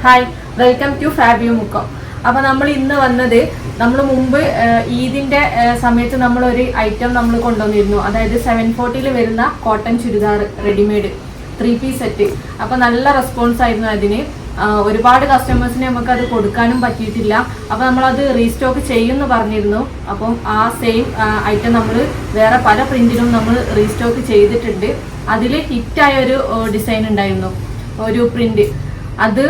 Hi, welcome to Fabio Mukkam. അപ്പോൾ നമ്മൾ ഇന്ന് വന്നത്, നമ്മൾ മുമ്പ് ഈദിന്റെ സമയത്ത് നമ്മളൊരു ഐറ്റം നമ്മൾ കൊണ്ടുവന്നിരുന്നു. അതായത് 740 വരുന്ന cotton churidar readymade 3 piece set. അപ്പോൾ നല്ല റെസ്പോൺസ് ആയിരുന്നു അതിന്. ഒരുപാട് കസ്റ്റമേഴ്സിന് നമുക്ക് അത് കൊടുക്കാനും പറ്റിയിട്ടില്ല. അപ്പോൾ നമ്മളത് റീസ്റ്റോക്ക് ചെയ്യുമെന്ന് പറഞ്ഞിരുന്നു. അപ്പം ആ സെയിം ഐറ്റം നമ്മൾ വേറെ പല പ്രിന്റിലും നമ്മൾ റീസ്റ്റോക്ക് ചെയ്തിട്ടുണ്ട്. അതിൽ ഹിറ്റായ ഒരു ഡിസൈൻ ഉണ്ടായിരുന്നു, ഒരു പ്രിന്റ്. അത്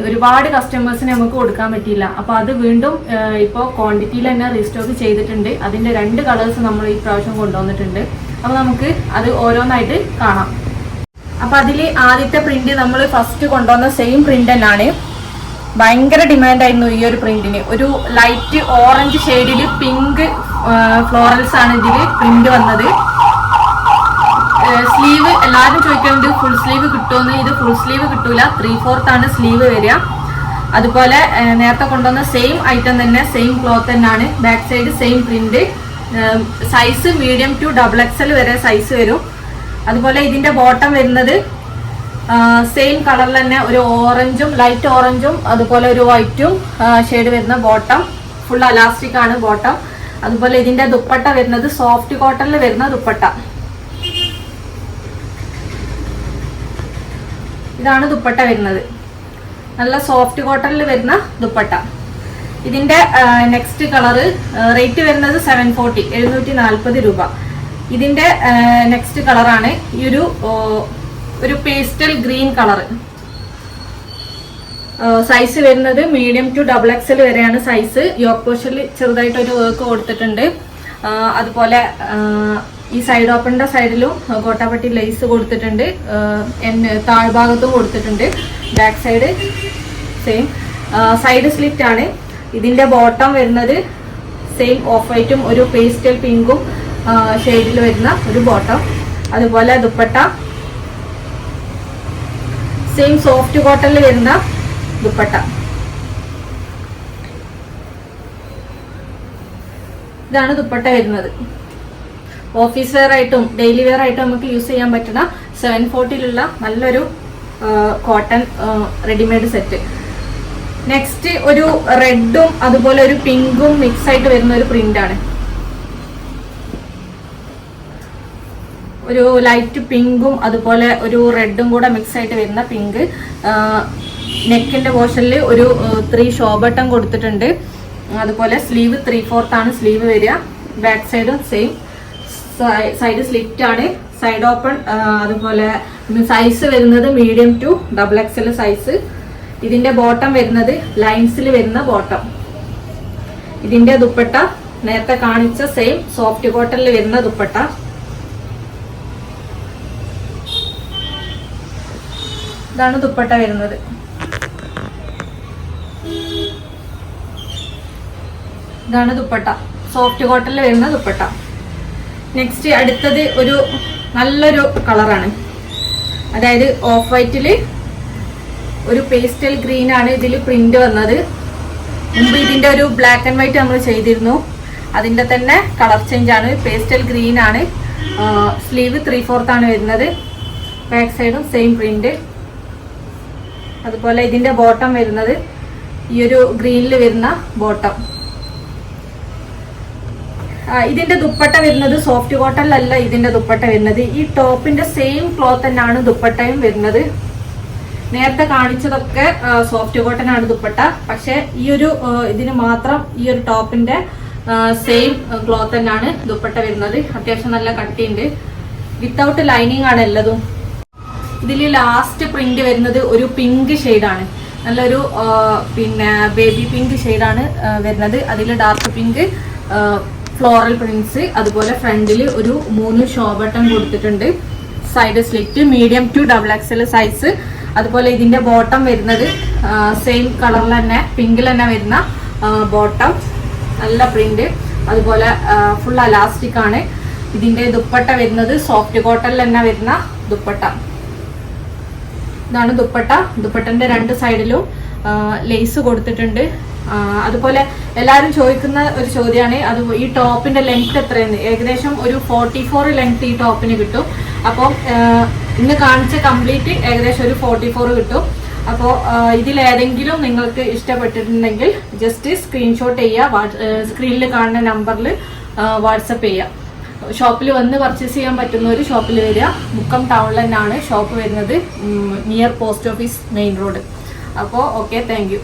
ഒരുപാട് കസ്റ്റമേഴ്സിന് നമുക്ക് കൊടുക്കാൻ പറ്റിയില്ല. അപ്പോൾ അത് വീണ്ടും ഇപ്പോൾ ക്വാണ്ടിറ്റിയിൽ തന്നെ റീസ്റ്റോക്ക് ചെയ്തിട്ടുണ്ട്. അതിൻ്റെ 2 കളേഴ്സ് നമ്മൾ ഈ പ്രാവശ്യം കൊണ്ടുവന്നിട്ടുണ്ട്. അപ്പോൾ നമുക്ക് അത് ഓരോന്നായിട്ട് കാണാം. അപ്പോൾ അതിൽ ആദ്യത്തെ പ്രിന്റ് നമ്മൾ ഫസ്റ്റ് കൊണ്ടുവന്ന സെയിം പ്രിന്റ് തന്നെയാണ്. ഭയങ്കര ഡിമാൻഡായിരുന്നു ഈ ഒരു പ്രിന്റിന്. ഒരു ലൈറ്റ് ഓറഞ്ച് ഷെയ്ഡിൽ പിങ്ക് ഫ്ലോറൽസ് ആണ് ഇതിൽ പ്രിന്റ് വന്നത്. സ്ലീവ് എല്ലാവരും ചോദിക്കുന്നുണ്ട് ഫുൾ സ്ലീവ് കിട്ടുമെന്ന്. ഇത് ഫുൾ സ്ലീവ് കിട്ടൂല, 3/4 ആണ് സ്ലീവ് വരിക. അതുപോലെ നേരത്തെ കൊണ്ടുവന്ന സെയിം ഐറ്റം തന്നെ, സെയിം ക്ലോത്ത് തന്നെയാണ്. Back side same print. Size medium to XXL വരെ സൈസ് വരും. അതുപോലെ ഇതിന്റെ ബോട്ടം വരുന്നത് സെയിം കളറിൽ തന്നെ, ഒരു ഓറഞ്ചും ലൈറ്റ് ഓറഞ്ചും അതുപോലെ ഒരു വൈറ്റും ഷെയ്ഡ് വരുന്ന ബോട്ടം. ഫുൾ അലാസ്റ്റിക് ആണ് ബോട്ടം. അതുപോലെ ഇതിന്റെ ദുപ്പട്ട വരുന്നത് സോഫ്റ്റ് കോട്ടണിൽ വരുന്ന ദുപ്പട്ട. ഇതാണ് ദുപ്പട്ട വരുന്നത്, നല്ല സോഫ്റ്റ് കോട്ടണിൽ വരുന്ന ദുപ്പട്ട. ഇതിന്റെ നെക്സ്റ്റ് കളറ് റേറ്റ് വരുന്നത് 740, 740 രൂപ. ഇതിന്റെ നെക്സ്റ്റ് കളറാണ് ഈ ഒരു പേസ്റ്റൽ ഗ്രീൻ കളറ്. സൈസ് വരുന്നത് മീഡിയം ടു XXL വരെയാണ് സൈസ്. യോക്ക് പോർഷനിൽ ചെറുതായിട്ടൊരു വർക്ക് കൊടുത്തിട്ടുണ്ട്. അതുപോലെ ഈ സൈഡ് ഓപ്പണിന്റെ സൈഡിലും കോട്ടാപ്പട്ടി ലേസ് കൊടുത്തിട്ടുണ്ട്. താഴ്ഭാഗത്തും കൊടുത്തിട്ടുണ്ട്. Back side same side slit ആണ്. ഇതിന്റെ ബോട്ടം വരുന്നത് സെയിം ഓഫ് വൈറ്റും ഒരു പേസ്റ്റൽ പിങ്കും ഷെയ്ഡിൽ വരുന്ന ഒരു ബോട്ടം. അതുപോലെ ദുപ്പട്ട സെയിം സോഫ്റ്റ് കോട്ടണിൽ വരുന്ന ദുപ്പട്ട. ഇതാണ് ദുപ്പട്ട വരുന്നത്. ഓഫീസ് വെയർ ആയിട്ടും ഡെയിലി വെയർ ആയിട്ടും നമുക്ക് യൂസ് ചെയ്യാൻ പറ്റുന്ന 740 നല്ലൊരു കോട്ടൺ റെഡിമെയ്ഡ് സെറ്റ്. നെക്സ്റ്റ് ഒരു റെഡും അതുപോലെ ഒരു പിങ്കും മിക്സ് ആയിട്ട് വരുന്ന ഒരു പ്രിന്റ് ആണ്. ഒരു ലൈറ്റ് പിങ്കും അതുപോലെ ഒരു റെഡും കൂടെ മിക്സ് ആയിട്ട് വരുന്ന പിങ്ക്. നെക്കിന്റെ പോർഷനിൽ ഒരു 3 ഷോ ബട്ടൺ കൊടുത്തിട്ടുണ്ട്. അതുപോലെ സ്ലീവ് 3/4 ആണ് സ്ലീവ് വരിക. ബാക്ക് സൈഡും സെയിം സൈഡ് സ്ലിറ്റ് ആണ്. Side open. അതുപോലെ സൈസ് വരുന്നത് മീഡിയം ടു XXL സൈസ്. ഇതിന്റെ ബോട്ടം വരുന്നത് ലൈൻസിൽ വരുന്ന ബോട്ടം. ഇതിന്റെ ദുപ്പട്ട നേരത്തെ കാണിച്ച സെയിം സോഫ്റ്റ് കോട്ടണിൽ വരുന്ന ദുപ്പട്ട. ഇതാണ് ദുപ്പട്ട വരുന്നത്. ഇതാണ് ദുപ്പട്ട, സോഫ്റ്റ് കോട്ടണിൽ വരുന്ന ദുപ്പട്ട. നെക്സ്റ്റ് അടുത്തത് ഒരു നല്ലൊരു കളറാണ്. അതായത് ഓഫ് വൈറ്റില് ഒരു പേസ്റ്റൽ ഗ്രീൻ ആണ് ഇതിൽ പ്രിന്റ് വന്നത്. മുമ്പ് ഇതിന്റെ ഒരു ബ്ലാക്ക് ആൻഡ് വൈറ്റ് നമ്മൾ ചെയ്തിരുന്നു. അതിന്റെ തന്നെ കളർ ചേഞ്ച് ആണ്. പേസ്റ്റൽ ഗ്രീൻ ആണ്. സ്ലീവ് 3/4 ആണ് വരുന്നത്. ബാക്ക് സൈഡും സെയിം പ്രിന്റ്. അതുപോലെ ഇതിന്റെ ബോട്ടം വരുന്നത് ഈ ഒരു ഗ്രീനിൽ വരുന്ന ബോട്ടം. ഇതിന്റെ ദുപ്പട്ട വരുന്നത് സോഫ്റ്റ് കോട്ടണിലല്ല ഇതിന്റെ ദുപ്പട്ട വരുന്നത്. ഈ ടോപ്പിന്റെ സെയിം ക്ലോത്ത് തന്നെയാണ് ദുപ്പട്ടയും വരുന്നത്. നേരത്തെ കാണിച്ചതൊക്കെ സോഫ്റ്റ് കോട്ടൺ ആണ് ദുപ്പട്ട. പക്ഷെ ഈ ഒരു ഇതിന് മാത്രം ഈ ഒരു ടോപ്പിന്റെ സെയിം ക്ലോത്ത് തന്നെയാണ് ദുപ്പട്ട വരുന്നത്. അത്യാവശ്യം നല്ല കട്ടിയുണ്ട്. വിത്തൗട്ട് ലൈനിങ് ആണ് എല്ലതും. ഇതിൽ ലാസ്റ്റ് പ്രിന്റ് വരുന്നത് ഒരു പിങ്ക് ഷെയ്ഡാണ്. നല്ലൊരു ബേബി പിങ്ക് ഷെയ്ഡാണ് വരുന്നത്. അതിൽ ഡാർക്ക് പിങ്ക് ഫ്ലോറൽ പ്രിന്റ്സ്. അതുപോലെ ഫ്രണ്ടിൽ ഒരു 3 ഷോ ബട്ടൺ കൊടുത്തിട്ടുണ്ട്. Side slit medium to XXL size. അതുപോലെ ഇതിന്റെ ബോട്ടം വരുന്നത് സെയിം കളറിൽ തന്നെ, പിങ്കിൽ തന്നെ വരുന്ന ബോട്ടം. നല്ല പ്രിന്റ്. അതുപോലെ ഫുൾ അലാസ്റ്റിക് ആണ്. ഇതിന്റെ ദുപ്പട്ട വരുന്നത് സോഫ്റ്റ് കോട്ടണിൽ തന്നെ വരുന്ന ദുപ്പട്ട. ഇതാണ് ദുപ്പട്ട. ദുപ്പട്ടന്റെ 2 സൈഡിലും ലേസ് കൊടുത്തിട്ടുണ്ട്. അതുപോലെ എല്ലാവരും ചോദിക്കുന്ന ഒരു ചോദ്യമാണ്, അത് ഈ ടോപ്പിന്റെ ലെങ്ത് എത്രയെന്ന്. ഏകദേശം ഒരു 44 ലെങ്ത് ഈ ടോപ്പിന് കിട്ടും. അപ്പം ഇന്ന് കാണിച്ച കംപ്ലീറ്റ് ഏകദേശം ഒരു 44 കിട്ടും. അപ്പോൾ ഇതിലേതെങ്കിലും നിങ്ങൾക്ക് ഇഷ്ടപ്പെട്ടിട്ടുണ്ടെങ്കിൽ ജസ്റ്റ് സ്ക്രീൻഷോട്ട് ചെയ്യുക, സ്ക്രീനിൽ കാണുന്ന നമ്പറിൽ വാട്സപ്പ് ചെയ്യുക. ഷോപ്പിൽ വന്ന് പർച്ചേസ് ചെയ്യാൻ പറ്റുന്നവർ ഷോപ്പിൽ വരിക. മുക്കം ടൗണിൽ തന്നെയാണ് ഷോപ്പ് വരുന്നത്, near post office main road. അപ്പോൾ ഓക്കെ, താങ്ക് യു.